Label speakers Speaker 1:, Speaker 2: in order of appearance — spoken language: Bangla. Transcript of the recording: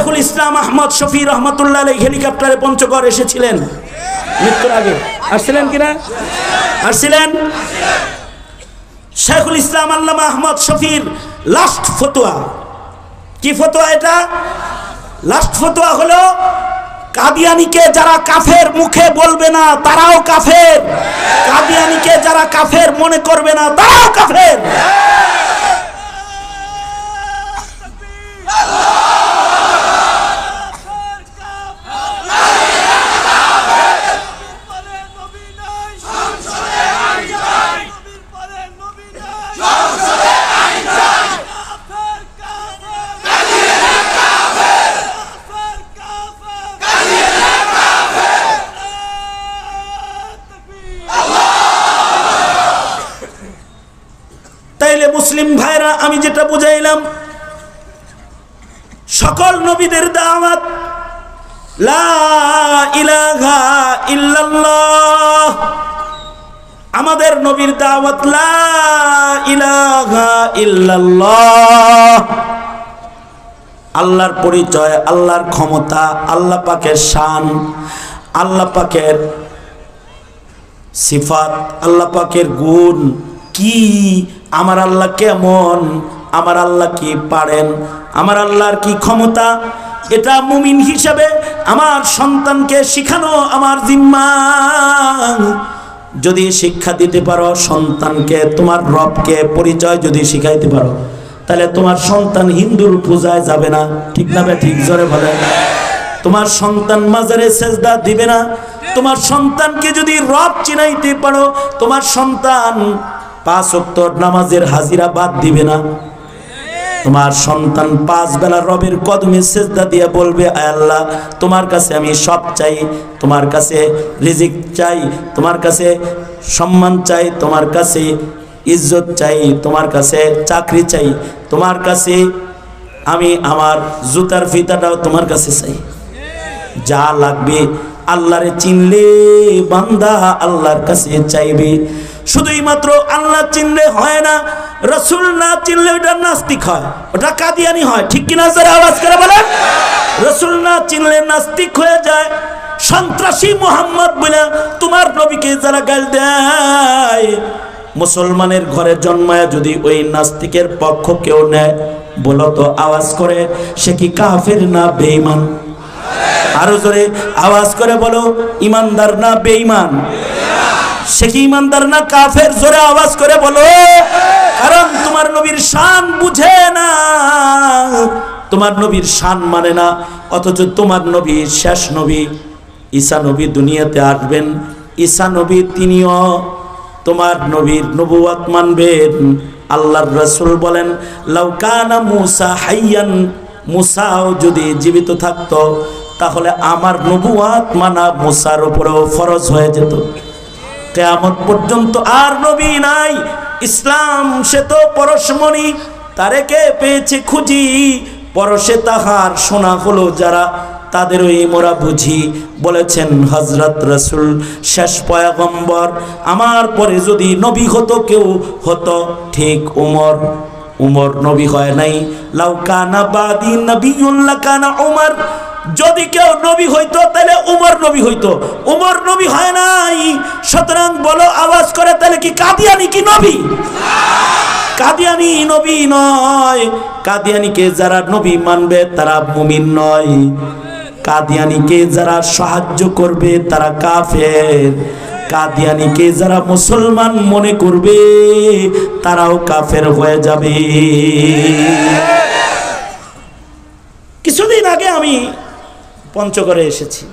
Speaker 1: শেখুল ইসলাম আহমদ শফি রহমতুল্লাহ আলাইহি হেলিকপ্টারে পঞ্চগড় এসেছিলেন মৃত্যুর আগে। আসছিলেন কিনা? আসছিলেন। শেখুল ইসলাম আল্লামা আহমদ শফির লাস্ট ফতোয়া কি ফতোয়া? এটা লাস্ট ফতোয়া হলো কাদিয়ানীকে যারা কাফের মুখে বলবে না তারাও কাফের, কাদিয়ানীকে যারা কাফের মনে করবে না তারাও কাফের। তাইলে মুসলিম ভাইরা আমি যেটা বুঝাইলাম, সকল নবীদের দাওয়াত লা ইলাহা ইল্লাল্লাহ, আমাদের নবীর দাওয়াত লা ইলাহা ইল্লাল্লাহ। আল্লাহর পরিচয়, আল্লাহর ক্ষমতা, আল্লাহ পাকের শান, আল্লাহ পাকের সিফাত, আল্লাহ পাকের গুণ কি, আমার আল্লাহ কেমন, আমার আল্লাহ কি পারেন, আমার আল্লাহর কি ক্ষমতা, এটা মুমিন হিসাবে আমার সন্তানকে শিখানো আমার জিম্মা। যদি শিক্ষা দিতে পারো সন্তানকে, তোমার রবকে পরিচয় যদি শিখাইতে পারো, তাহলে তোমার সন্তান হিন্দুর পূজায় যাবে না। ঠিক না বে ঠিক? জোরে বলে। তোমার সন্তান মাজারে সেজদা দিবে না। তোমার সন্তানকে যদি রব চিনাইতে পারো, তোমার সন্তান 5 ওয়াক্ত নামাজের হাজিরা বাদ দিবে না। তোমার সন্তান 5 বেলা রবের কদমে সেজদা দিয়ে বলবে, আয় আল্লাহ তোমার কাছে আমি সব চাই, তোমার কাছে রিজিক চাই, তোমার কাছে সম্মান চাই, তোমার কাছে ইজ্জত চাই, তোমার কাছে চাকরি চাই, তোমার কাছে আমি আমার জুতার ফিতাটাও তোমার কাছে চাই। যা লাগবে আল্লাহরে চিনলে বান্দা আল্লাহর কাছে চাইবে। শুধুই মাত্র আল্লাহ চিনলে হয় না, রাসূল না চিনলে ওটা নাস্তিক হয়, ওটা কাদিয়ানি হয়। ঠিক কিনা? যারা আওয়াজ করে বলেন। রাসূল না চিনলে নাস্তিক হয়ে যায়, সন্ত্রাসী মোহাম্মদ বলে তোমার নবীকে যারা গাল দেয়, মুসলমানের ঘরে জন্মায় যদি ওই নাস্তিকের পক্ষ কেউ নেয়, বলো তো আওয়াজ করে সে কি কাফের না বেঈমান? আরো জোরে আওয়াজ করে বলো, ইমানদার না বেঈমান? সে কি ইমানদার না কাফের? জোরে আওয়াজ করে বলো। কারণ তোমার নবীর শান বুঝে না, তোমার নবীর শান মানে না। অথচ তোমার নবী শেষ নবী ঈসা নবী দুনিয়াতে আসবেন, ঈসা নবী তিনিও তোমার নবীর নবুয়ত মানবেন। আল্লাহর রাসূল বলেন, লাউ কানা মূসা হাইয়ান, মূসাও যদি জীবিত থাকতো তাহলে আমার নবুয়ত মানা মূসার উপরেও ফরজ হয়ে যেত। কিয়ামত পর্যন্ত আর নবী নাই। ইসলাম সে তো পরশমণি, তারেকে পেয়েছে খুঁজি, পরশে তাহার শোনা হলো যারা, তাদেরই মোরা বুঝি। বলেছেন হযরত রাসূল শেষ পয়গম্বর, আমার পরে যদি নবী হতো কেউ হতো ঠিক উমর। উমর নবী হয় নাই। লাউ কানা বাদি নবিয়্যুন লাকানা উমর, যদি কেউ নবী হইতো তাহলে উমর নবী হইতো। উমর নবী হয় নাই, সুতরাং বলো আওয়াজ করে, তাহলে কি কাদিয়ানি কি নবী? কাদিয়ানি নবী নয়। কাদিয়ানিকে যারা নবী মানবে তারা মুমিন নয়, কাদিয়ানিকে যারা সাহায্য করবে তারা কাফের, কাদিয়ানিকে যারা মুসলমান মনে করবে তারাও কাফের হয়ে যাবে। কিছুদিন আগে আমি পঞ্চগড়ে এসেছি।